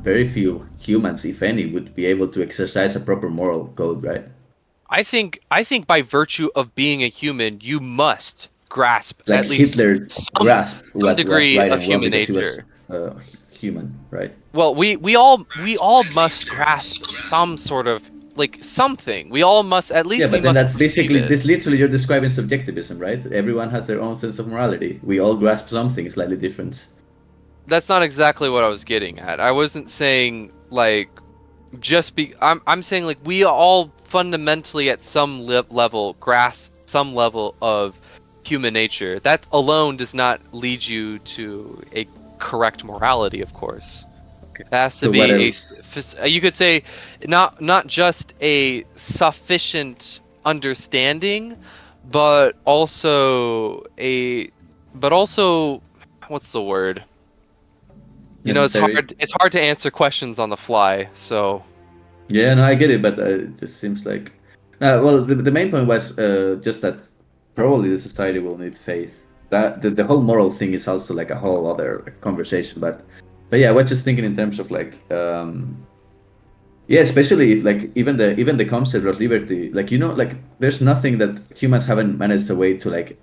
very few humans, if any, would be able to exercise a proper moral code, right? I think by virtue of being a human, you must grasp Like at least Hitler grasped some what was degree right of and wrong human because he was nature. human, right? Well, we all must grasp some sort of like something. We all must at Yeah, least we but then must that's perceive basically it. this. Literally, you're describing subjectivism, right? Everyone has their own sense of morality. We all grasp something slightly different. That's not exactly what I was getting at. I wasn't saying like I'm saying like we all fundamentally at some level grasp some level of human nature. That alone does not lead you to a correct morality, of course. It has to So what be else? you could say not just a sufficient understanding, but also what's the word? You know, Necessary? it's hard to answer questions on the fly, so Yeah, no, I get it, but it just seems like. Well, the main point was just that probably the society will need faith. That the whole moral thing is also like a whole other conversation, but yeah, I was just thinking in terms of like yeah, especially like even the concept of liberty, like like there's nothing that humans haven't managed a way to like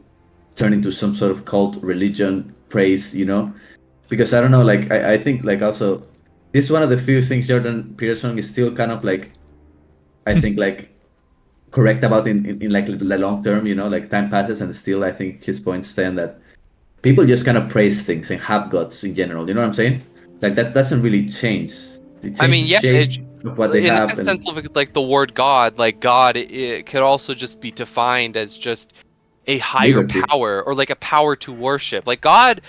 turn into some sort of cult religion praise. Because I don't know, like I think like also this is one of the few things Jordan Peterson is still kind of like I think like correct about in like the long term. Like time passes and still I think his points stand that people just kind of praise things and have gods in general. You know what I'm saying? Like that doesn't really change. It I changes mean, the yeah, shape of what they in have that and sense of like the word God, like God, it could also just be defined as just a higher liberty. power or like a power to worship. Like God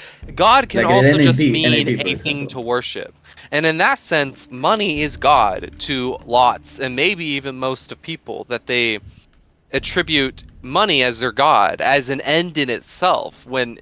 can Like an also just mean NAP, for a thing example. to worship. And in that sense, money is God to lots and maybe even most of people that they attribute money as their god, as an end in itself, when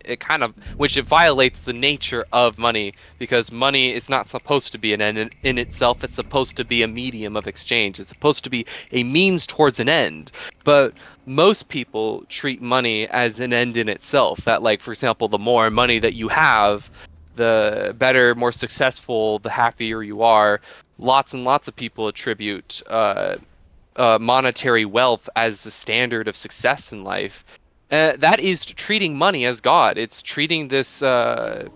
which it violates the nature of money, because money is not supposed to be an end in itself. It's supposed to be a medium of exchange. It's supposed to be a means towards an end. But most people treat money as an end in itself, that like, for example, the more money that you have, the better, more successful, the happier you are. Lots and lots of people attribute monetary wealth as the standard of success in life. That is treating money as God. It's treating this uh,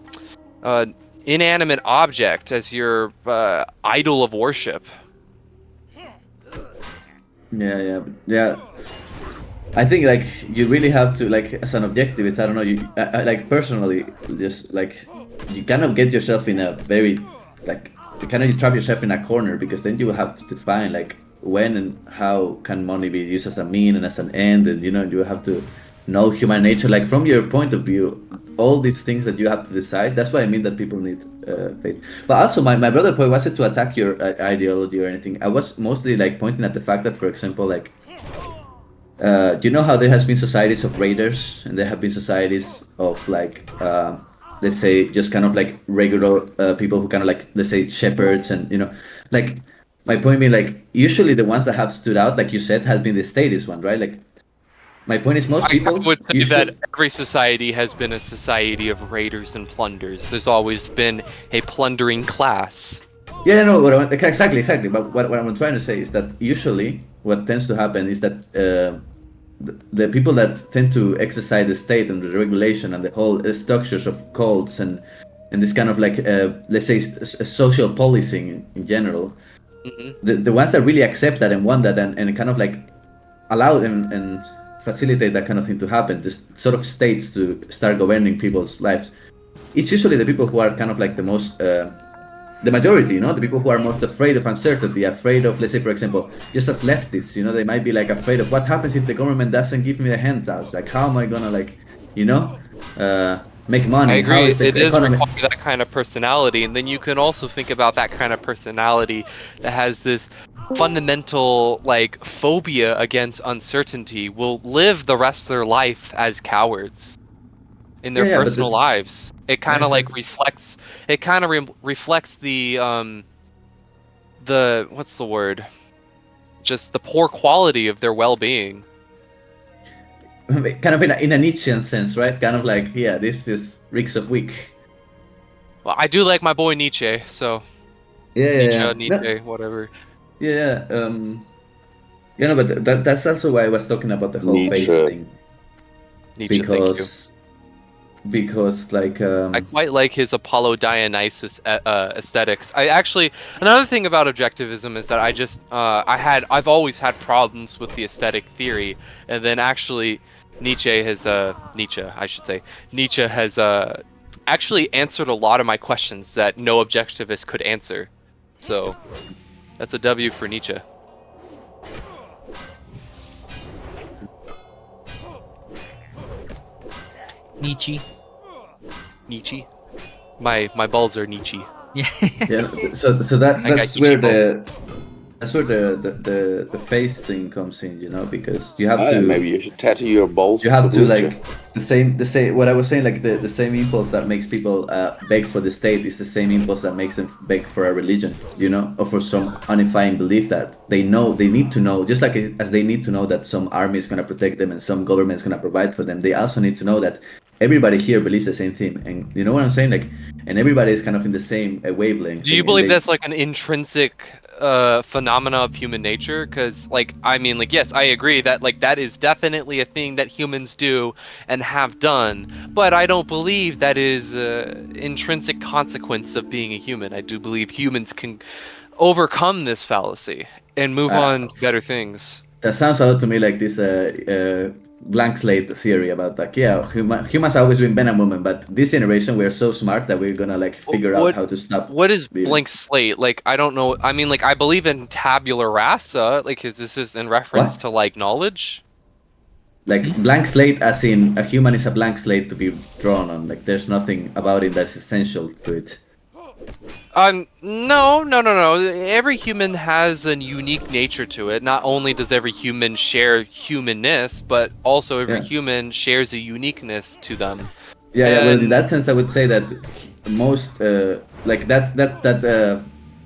inanimate object as your idol of worship. Yeah. I think like you really have to like as an objectivist. I don't know. Like personally, just like you kind of get yourself in a very like you kind of trap yourself in a corner because then you will have to define like when and how can money be used as a mean and as an end, and you have to know human nature. Like from your point of view, all these things that you have to decide. That's why I mean that people need faith. But also, my brother point wasn't to attack your ideology or anything. I was mostly like pointing at the fact that, for example, like you know how there has been societies of raiders and there have been societies of like let's say just kind of like regular people who kind of like let's say shepherds and like my point being like usually the ones that have stood out like you said has been the statist one, right? Like my point is most I people would say that usually. every society has been a society of raiders and plunders. There's always been a plundering class. Yeah, no, exactly. But what I'm trying to say is that usually what tends to happen is that the people that tend to exercise the state and the regulation and the whole structures of cults and this kind of like let's say social policing in general, Hmm. the ones that really accept that and want that and kind of like allow and facilitate that kind of thing to happen, just sort of states to start governing people's lives. It's usually the people who are kind of like the most the majority, the people who are most afraid of uncertainty, afraid of, let's say, for example, just as leftists, they might be like afraid of what happens if the government doesn't give me the handouts. Like, how am I gonna like, you know, make I money? How agree. is the It is economy? require that kind of personality, and then you can also think about that kind of personality that has this fundamental like phobia against uncertainty will live the rest of their life as cowards in their Yeah, but personal that's lives. It yeah, kind of like exactly. reflects. It kind of reflects the what's the word? Just the poor quality of their well-being. Kind of in a Nietzschean sense, right? Kind of like, yeah, this is reeks of weak. Well, I do like my boy Nietzsche, so Nietzsche, whatever. Yeah. But that's also why I was talking about the whole face Nietzsche. thing Nietzsche, thank you. because like I quite like his Apollo Dionysus aesthetics. Another thing about objectivism is that I've always had problems with the aesthetic theory, and then actually Nietzsche has actually answered a lot of my questions that no objectivist could answer. So that's a W for Nietzsche. Nietzsche. Nietzsche. My balls are Nietzsche. Yeah. So that's Nietzsche where balls. that's where the face thing comes in, because you have to Maybe you should tattoo your balls. you have with to Nietzsche. like the same what I was saying, like the same impulse that makes people beg for the state is the same impulse that makes them beg for a religion, or for some unifying belief that they need to know, just like as they need to know that some army is going to protect them and some government is going to provide for them. They also need to know that everybody here believes the same thing, and you know what I'm saying, like, and everybody is kind of in the same wavelength. Do you believe that's like an intrinsic phenomena of human nature? Because yes, I agree that that is definitely a thing that humans do and have done, but I don't believe that is intrinsic consequence of being a human. I do believe humans can overcome this fallacy and move on to better things. That sounds a lot to me like this blank slate theory about humans have always been men and women, but this generation we're so smart that we're gonna figure out how to stop. What is blank slate? I don't know. I mean, I believe in tabula rasa. This is in reference to knowledge. Blank slate, as in a human is a blank slate to be drawn on. There's nothing about it that's essential to it. No. Every human has a unique nature to it. Not only does every human share humanness, but also every human shares a uniqueness to them. Well, in that sense, I would say that most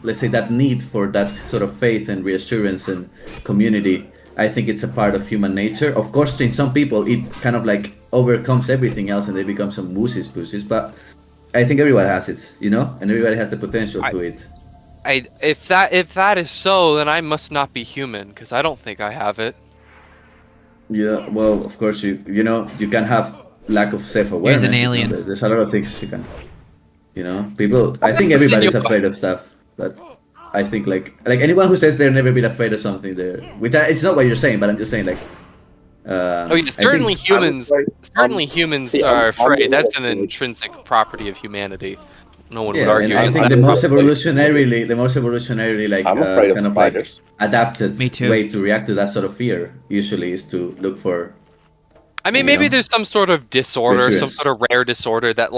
let's say that need for that sort of faith and reassurance and community, I think it's a part of human nature. Of course, in some people, it kind of overcomes everything else and they become some pussies, but I think everyone has it, and everybody has the potential to it. If that is so, then I must not be human, because I don't think I have it. Yeah, well, of course you can have lack of self-awareness. Here's an alien. There's a lot of things you can, people. I think everybody's afraid of stuff, but I think like anyone who says they've never been afraid of something, it's not what you're saying, but I'm just saying certainly humans are afraid. That's an intrinsic property of humanity. No one would argue. And I think the most evolutionarily kind of adapted way to react to that sort of fear usually is to look for. I mean, maybe there's some sort of disorder, some sort of rare disorder that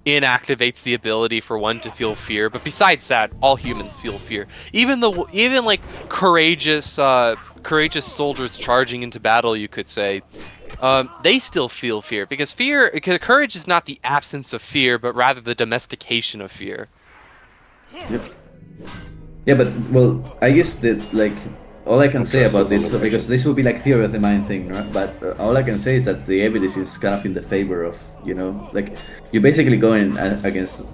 inactivates the ability for one to feel fear. But besides that, all humans feel fear. Even courageous soldiers charging into battle, you could say, they still feel fear, because courage is not the absence of fear, but rather the domestication of fear. Yep. Yeah, but I guess that all I can say about this, because this would be theory of the mind thing, right? But all I can say is that the evidence is kind of in the favor of, you're basically going against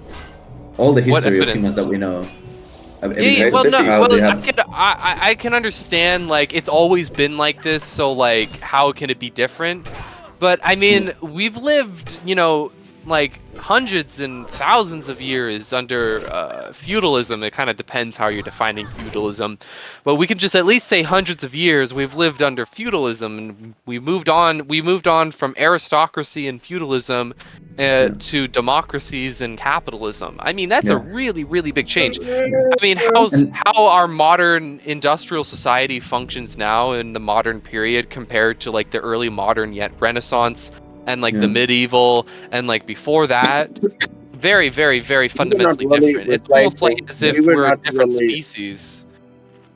all the history of humans that we know. I can understand, it's always been like this, so how can it be different? But I mean, we've lived, hundreds and thousands of years under feudalism. It kind of depends how you're defining feudalism, but we can just at least say hundreds of years we've lived under feudalism, and we moved on from aristocracy and feudalism to democracies and capitalism. I mean, that's a really, really big change. I mean, how our modern industrial society functions now in the modern period compared to the early modern yet Renaissance and the medieval and before that, very, very, very fundamentally different. It's almost as if we're different species.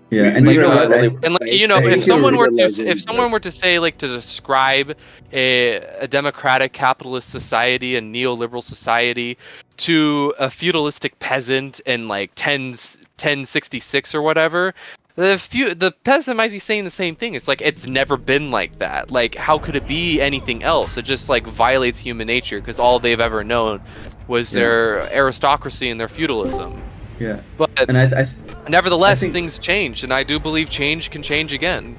Yeah, and if someone were to say to describe a democratic capitalist society, a neoliberal society, to a feudalistic peasant in 1066 or whatever, the peasant might be saying the same thing. It's it's never been like that. How could it be anything else? It just violates human nature, because all they've ever known was their aristocracy and their feudalism. Yeah. But And I nevertheless, think things change, and I do believe change can change again.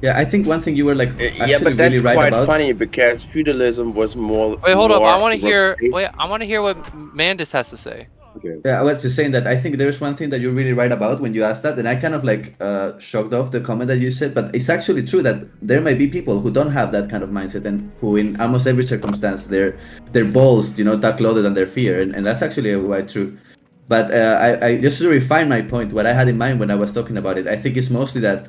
yeah, I think one thing you were like Yeah, actually but really that's right quite about. funny because feudalism was Wait, hold up. I more want to hear. replaced. Wait, I want to hear what Mandis has to say. Okay. Yeah, I was just saying that I think there's one thing that you're really right about when you asked that, and I kind of like shocked off the comment that you said, but it's actually true that there may be people who don't have that kind of mindset and who, in almost every circumstance, their balls, tuck loaded on their fear, and that's actually quite true. But I just to refine my point, what I had in mind when I was talking about it, I think it's mostly that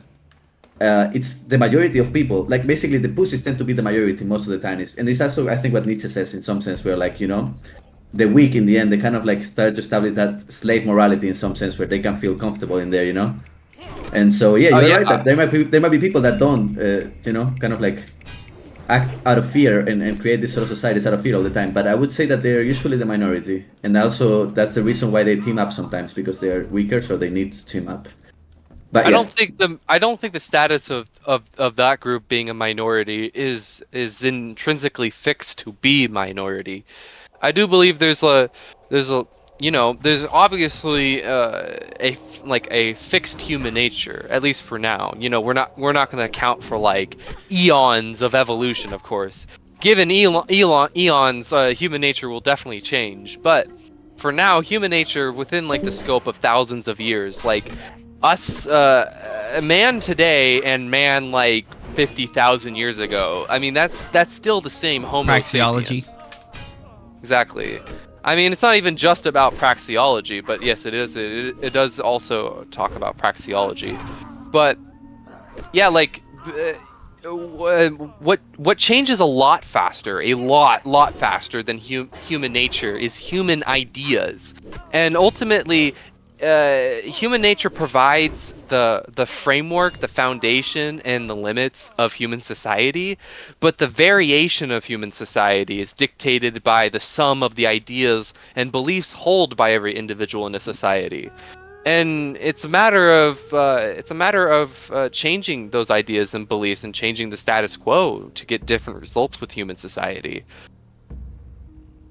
it's the majority of people, like basically the pussies tend to be the majority most of the time, and it's also I think what Nietzsche says in some sense, where like the weak in the end they kind of like start to establish that slave morality in some sense where they can feel comfortable in there, and so yeah, Oh you're yeah, right that there might be people that don't kind of like act out of fear and create these sort of societies out of fear all the time, but I would say that they're usually the minority, and also that's the reason why they team up sometimes, because they're weaker so they need to team up. But I yeah, don't think the status of that group being a minority is intrinsically fixed to be minority. I do believe there's there's obviously a fixed human nature, at least for now. We're not going to account for like eons of evolution, of course. Given eons, human nature will definitely change. But for now, human nature within like the scope of thousands of years, like us, man today and man like 50,000 years ago. I mean, that's still the same Homo Praxeology. sapiens. Exactly. I mean, it's not even just about praxeology, but yes, it is. It does also talk about praxeology. But yeah, like what changes a lot faster, a lot faster than human nature is human ideas, and ultimately, human nature provides the framework, the foundation, and the limits of human society, but the variation of human society is dictated by the sum of the ideas and beliefs held by every individual in a society. And it's a matter of changing those ideas and beliefs and changing the status quo to get different results with human society.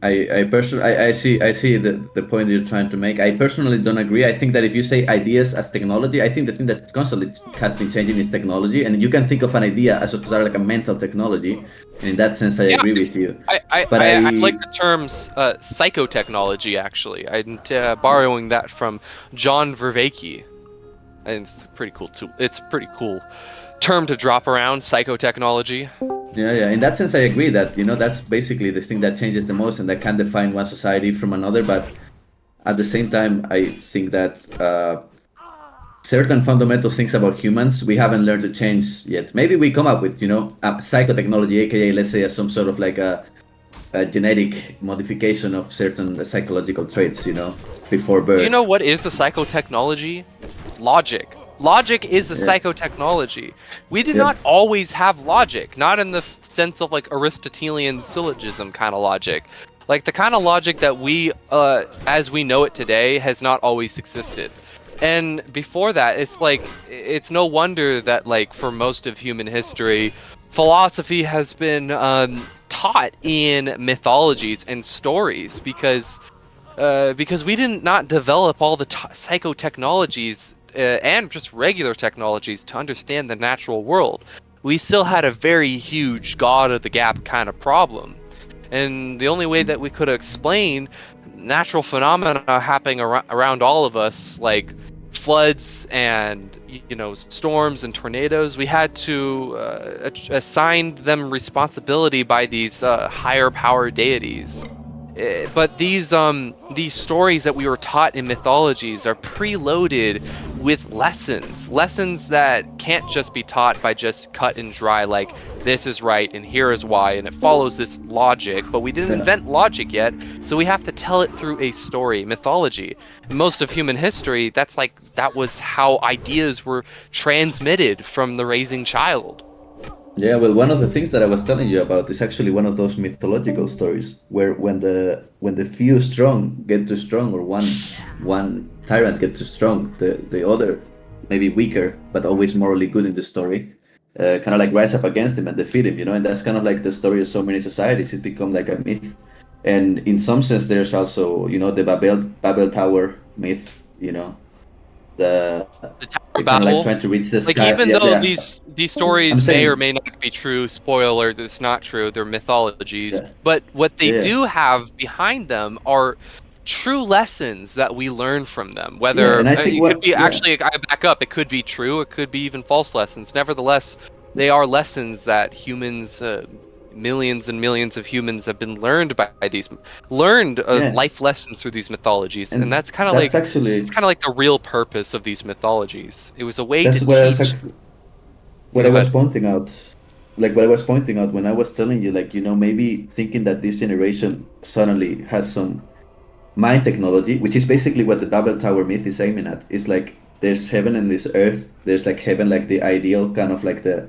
I personally I see the point you're trying to make. I personally don't agree. I think that if you say ideas as technology, I think the thing that constantly has been changing is technology, and you can think of an idea as of sort of like a mental technology, and in that sense, I Yeah, agree with you. I But I like the terms psychotechnology. Actually, I'm borrowing that from John Vervaeke, and it's pretty cool too. It's a pretty cool term to drop around, psychotechnology. yeah, in that sense, I agree that that's basically the thing that changes the most and that can define one society from another. But at the same time, I think that certain fundamental things about humans we haven't learned to change yet. Maybe we come up with a psychotechnology, aka let's say some sort of like a genetic modification of certain psychological traits, before birth. You know what is the psychotechnology? Logic. Logic is a Yeah. psychotechnology. We did Yeah. not always have logic, not in the sense of like Aristotelian syllogism kind of logic. Like the kind of logic that we, as we know it today, has not always existed. And before that, it's no wonder that like for most of human history, philosophy has been taught in mythologies and stories because we did not develop all the psychotechnologies and just regular technologies to understand the natural world. We still had a very huge God of the gap kind of problem. And the only way that we could explain natural phenomena happening around all of us, like floods and storms and tornadoes, we had to assign them responsibility by these higher power deities. But these stories that we were taught in mythologies are preloaded with lessons that can't just be taught by just cut and dry, like this is right and here is why, and it follows this logic. But we didn't invent logic yet, so we have to tell it through a story, mythology. In most of human history, that was how ideas were transmitted from the raising child. Yeah, well, one of the things that I was telling you about is actually one of those mythological stories where when the few strong get too strong, or one tyrant gets too strong, the other, maybe weaker but always morally good in the story, kind of like rise up against him and defeat him, and that's kind of like the story of so many societies. It's become like a myth, and in some sense, there's also the Babel Tower myth, the The Tower you're of kind of like Babel. trying to reach the Like, sky. even Yeah, though yeah. these I'm stories may or saying, may not be true, spoiler, it's not true, they're mythologies, yeah, but what they yeah, do have behind them are true lessons that we learn from them. yeah. Whether And I think it could what, be, yeah, actually, I back up, it could be true, it could be even false lessons. Nevertheless, they are lessons that humans, millions and millions of humans have been learned yeah, life lessons through these mythologies, and and that's kind of that's like actually the real purpose of these mythologies. It was a way to that's what I was teach. what Go I was ahead. pointing out, like what I was pointing out when I was telling you, like maybe thinking that this generation suddenly has some mind technology, which is basically what the Babel Tower myth is aiming at. It's like there's heaven and this earth. There's like heaven, like the ideal kind of like the,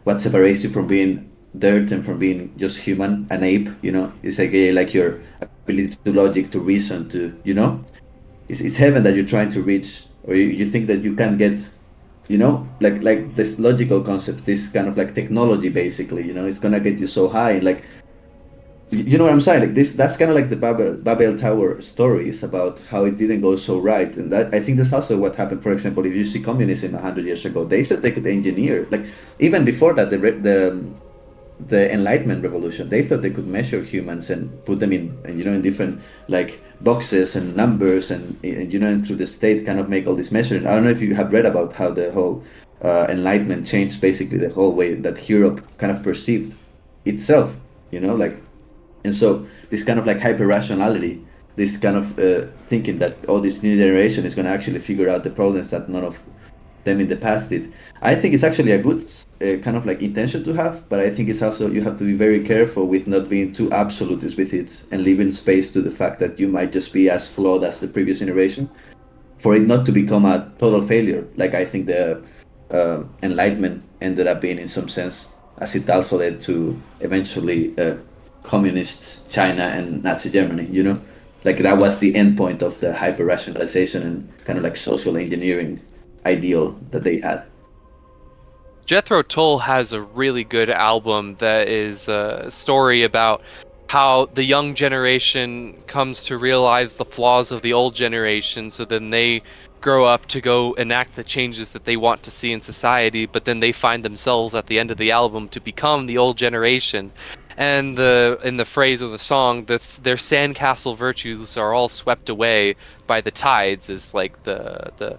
what separates you from being dirt and from being just human, an ape. It's like like your ability to logic, to reason, to it's heaven that you're trying to reach, or you think that you can get. Like this logical concept, this kind of like technology, basically. It's gonna get you so high, like you know what I'm saying? Like this, that's kind of like the Babel Tower stories about how it didn't go so right, and that I think that's also what happened. For example, if you see communism 100 years ago, they thought they could engineer, like even before that, the Enlightenment revolution, they thought they could measure humans and put them in different like boxes and numbers and through the state kind of make all this measuring. I don't know if you have read about how the whole Enlightenment changed basically the whole way that Europe kind of perceived itself. Like and so this kind of like hyper rationality, this kind of thinking that this new generation is going to actually figure out the problems that none of them in the past did. I think it's actually a good kind of like intention to have, but I think it's also you have to be very careful with not being too absolutist with it and leaving space to the fact that you might just be as flawed as the previous generation, for it not to become a total failure. Like I think the Enlightenment ended up being in some sense, as it also led to eventually communist China and Nazi Germany. Like that was the end point of the hyper rationalization and kind of like social engineering ideal that they had. Jethro Tull has a really good album that is a story about how the young generation comes to realize the flaws of the old generation, so then they grow up to go enact the changes that they want to see in society, but then they find themselves at the end of the album to become the old generation. And in the phrase of the song, that's their sandcastle virtues are all swept away by the tides, is like the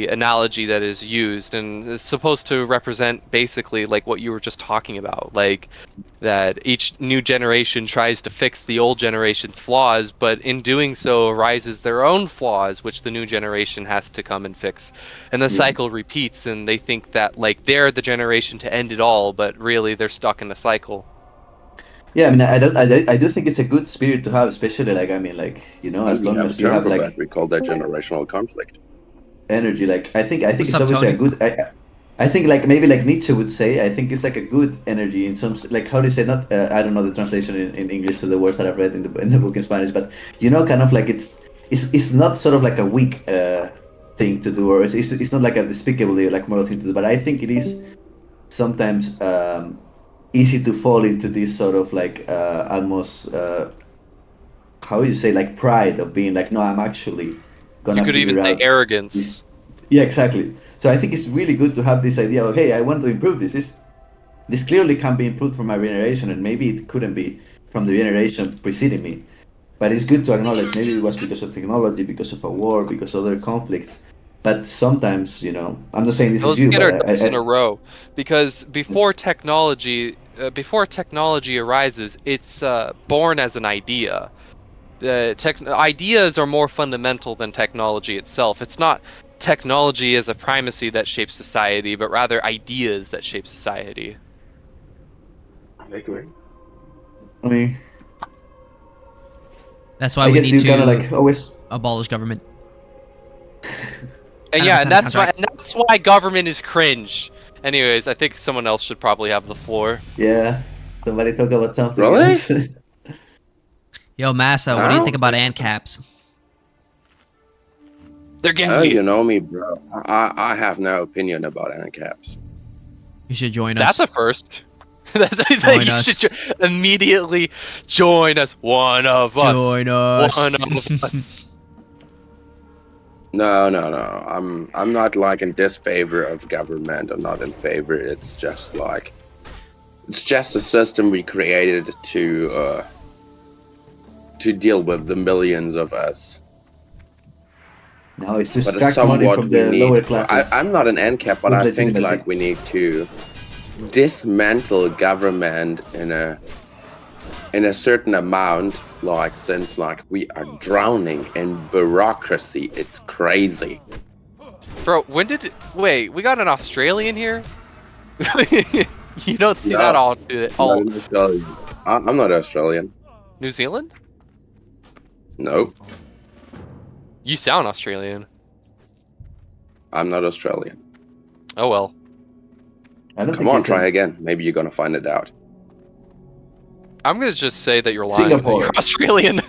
analogy that is used, and it's supposed to represent basically like what you were just talking about, like that each new generation tries to fix the old generation's flaws, but in doing so arises their own flaws, which the new generation has to come and fix, and the cycle repeats, and they think that like they're the generation to end it all, but really they're stuck in a cycle. Yeah, I mean, I do think it's a good spirit to have, especially like, I mean, like, as We long have a as you term have for like that. We call that generational conflict. energy. Like, I think What's it's up, always a Tony? good. I think like maybe like Nietzsche would say, I think it's like a good energy in some like how do you say, not I don't know the translation in English to the words that I've read in the book in Spanish, but kind of like it's not sort of like a weak thing to do, or it's not like a despicably like moral thing to do, but I think it is sometimes easy to fall into this sort of like almost how would you say, like pride of being like, no, I'm actually You gonna could even figure say out arrogance. this. Yeah, exactly. So I think it's really good to have this idea of, hey, I want to improve this. This clearly can be improved from my generation, and maybe it couldn't be from the generation preceding me. But it's good to acknowledge maybe it was because of technology, because of a war, because of other conflicts. But sometimes, I'm not saying this Now is let's you, get but our ducks in a row, because before technology arises, it's born as an idea. Ideas are more fundamental than technology itself. It's not technology as a primacy that shapes society, but rather ideas that shape society. I agree. I mean, That's why I we guess need you kind of to like always. abolish government. And 100% yeah, and that's contract. why government is cringe. Anyways, I think someone else should probably have the floor. Yeah, somebody talk about something Really? else. Yo, Massa, what I do you don't think about think so. Ancaps? They're getting Oh, me. you know me, bro. I have no opinion about Ancaps. You should join That's us. a first. That's Join you us. should immediately join us. One of us. Join us. One of us. No. I'm not like in disfavor of government or not in favor. It's just a system we created to deal with the millions of us. No, it's to But extract money somewhat from we the need. lower classes. I'm not an Ancap, but with I think legitimacy. like we need to dismantle government in a certain amount, like since like we are drowning in bureaucracy. It's crazy. Bro, wait, we got an Australian here? You don't see No. that all. I'm not Australian. I'm not Australian. New Zealand? Nope, You sound Australian. I'm not Australian. Oh well. I don't Come think on, he's try in again. Maybe you're gonna find it out. I'm gonna just say that you're lying. That Singapore. you're Australian.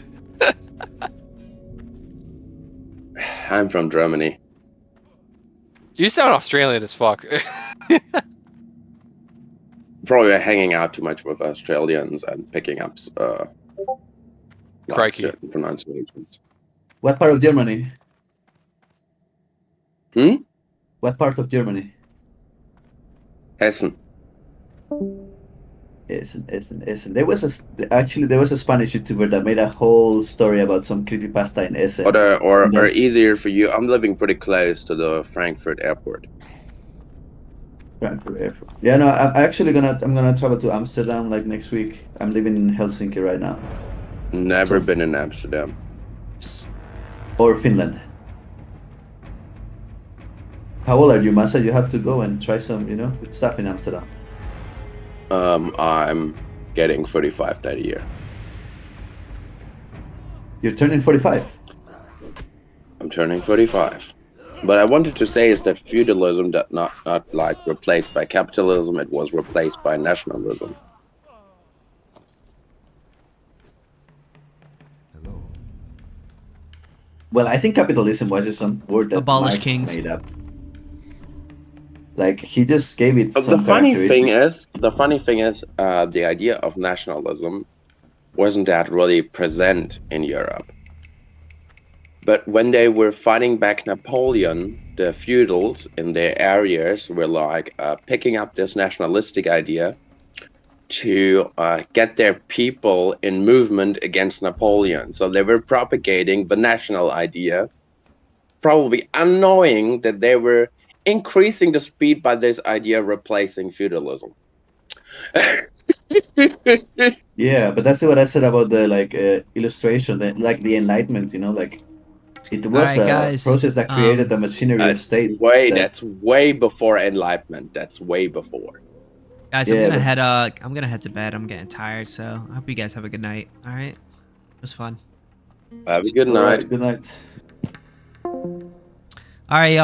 I'm from Germany. You sound Australian as fuck. Probably hanging out too much with Australians and picking up like Crikey. certain pronunciations. What part of Germany? Hmm? What part of Germany? Hessen. Essen. There was a Spanish YouTuber that made a whole story about some creepypasta in Essen. Or That's- easier for you, I'm living pretty close to the Frankfurt airport. Frankfurt Airport. Yeah, no, I'm gonna travel to Amsterdam like next week. I'm living in Helsinki right now, Never So- been in Amsterdam. or Finland. How old are you, Masa? You have to go and try some, good stuff in Amsterdam. I'm getting 45 that year. You're turning 45. I'm turning 45. But I wanted to say is that feudalism did not like replaced by capitalism, it was replaced by nationalism. Well, I think capitalism was just some word that Abolish Marx kings. made up. Like he just gave it But some the funny thing characteristics. is, the idea of nationalism wasn't that really present in Europe. But when they were fighting back Napoleon, the feudals in their areas were like picking up this nationalistic idea to get their people in movement against Napoleon. So they were propagating the national idea, probably unknowing that they were increasing the speed by this idea replacing feudalism. Yeah, but that's what I said about the illustration, the Enlightenment. It was Alright, a guys, process that created the machinery of state. That's way before Enlightenment. That's way before. Guys, Yeah, I'm gonna head to bed. I'm getting tired, so I hope you guys have a good night. All right, it was fun. Have a good All night. right, good night. All right, y'all.